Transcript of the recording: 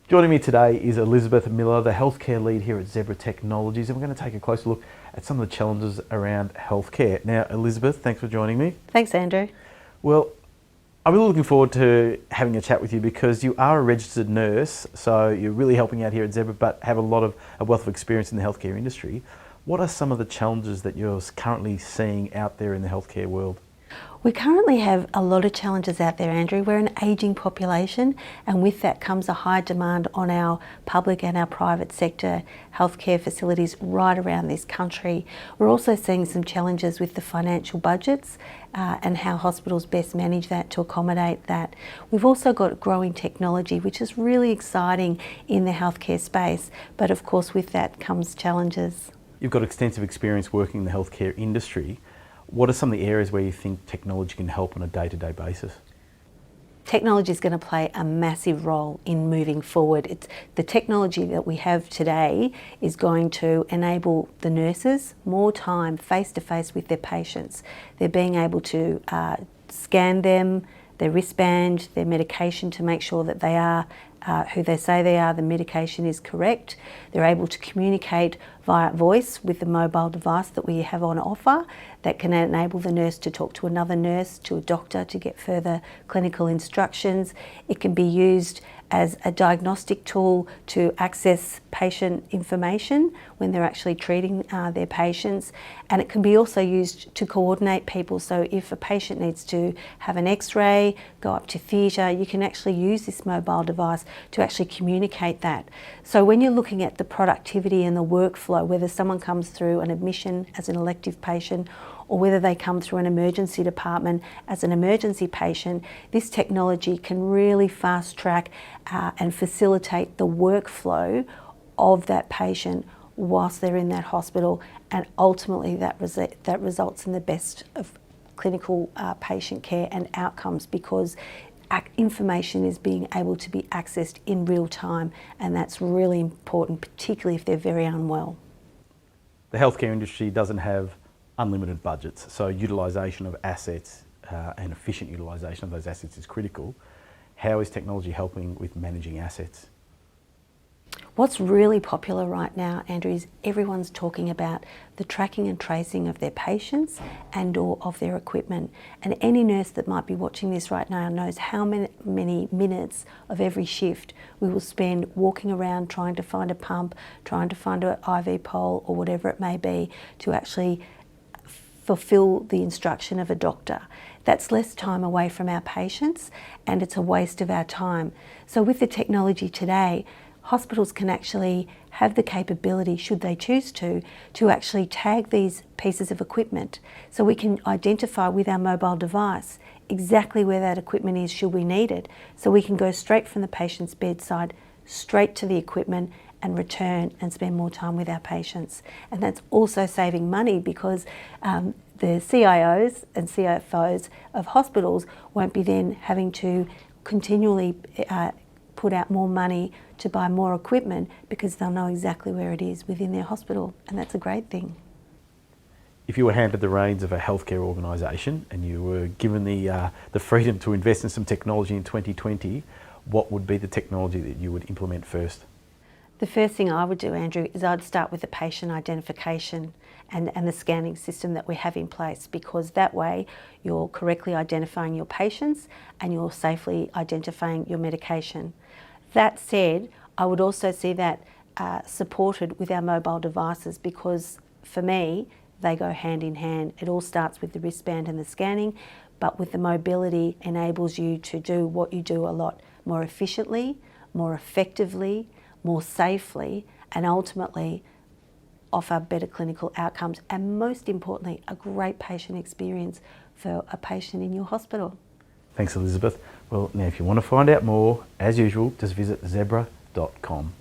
Joining me today is Elizabeth Milър, the healthcare lead here at Zebra Technologies, and we're going to take a closer look at some of the challenges around healthcare. Now, Elizabeth, thanks for joining me. Thanks, Andrew. Well, I'm really looking forward to having a chat with you because you are a registered nurse, so you're really helping out here at Zebra, but have a wealth of experience in the healthcare industry. What are some of the challenges that you're currently seeing out there in the healthcare world? We currently have a lot of challenges out there, Andrew. We're an ageing population, and with that comes a high demand on our public and our private sector healthcare facilities right around this country. We're also seeing some challenges with the financial budgets and how hospitals best manage that to accommodate that. We've also got growing technology, which is really exciting in the healthcare space, but of course with that comes challenges. You've got extensive experience working in the healthcare industry. What are some of the areas where you think technology can help on a day-to-day basis? Technology is going to play a massive role in moving forward. The technology that we have today is going to enable the nurses more time face-to-face with their patients. They're being able to scan them, their wristband, their medication to make sure that they are who they say they are, the medication is correct. They're able to communicate via voice with the mobile device that we have on offer that can enable the nurse to talk to another nurse, to a doctor to get further clinical instructions. It can be used as a diagnostic tool to access patient information when they're actually treating their patients, and it can be also used to coordinate people. So if a patient needs to have an x-ray, go up to theatre, you can actually use this mobile device to actually communicate that. So when you're looking at the productivity and the workflow, whether someone comes through an admission as an elective patient or whether they come through an emergency department as an emergency patient, this technology can really fast track and facilitate the workflow of that patient whilst they're in that hospital, and ultimately that results in the best of clinical patient care and outcomes, because information is being able to be accessed in real time, and that's really important, particularly if they're very unwell. The healthcare industry doesn't have unlimited budgets, so utilisation of assets and efficient utilisation of those assets is critical. How is technology helping with managing assets? What's really popular right now, Andrew, is everyone's talking about the tracking and tracing of their patients and or of their equipment. And any nurse that might be watching this right now knows how many minutes of every shift we will spend walking around trying to find a pump, trying to find an IV pole or whatever it may be to actually fulfill the instruction of a doctor. That's less time away from our patients, and it's a waste of our time. So with the technology today, hospitals can actually have the capability, should they choose to actually tag these pieces of equipment. So we can identify with our mobile device exactly where that equipment is should we need it. So we can go straight from the patient's bedside, straight to the equipment, and return and spend more time with our patients. And that's also saving money because the CIOs and CFOs of hospitals won't be then having to continually put out more money to buy more equipment because they'll know exactly where it is within their hospital, and that's a great thing. If you were handed the reins of a healthcare organisation and you were given the freedom to invest in some technology in 2020, what would be the technology that you would implement first? The first thing I would do, Andrew, is I'd start with the patient identification and the scanning system that we have in place, because that way you're correctly identifying your patients and you're safely identifying your medication. That said, I would also see that supported with our mobile devices, because for me, they go hand in hand. It all starts with the wristband and the scanning, but with the mobility enables you to do what you do a lot more efficiently, more effectively, more safely, and ultimately offer better clinical outcomes, and most importantly, a great patient experience for a patient in your hospital. Thanks, Elizabeth. Well, now if you want to find out more, as usual, just visit zebra.com.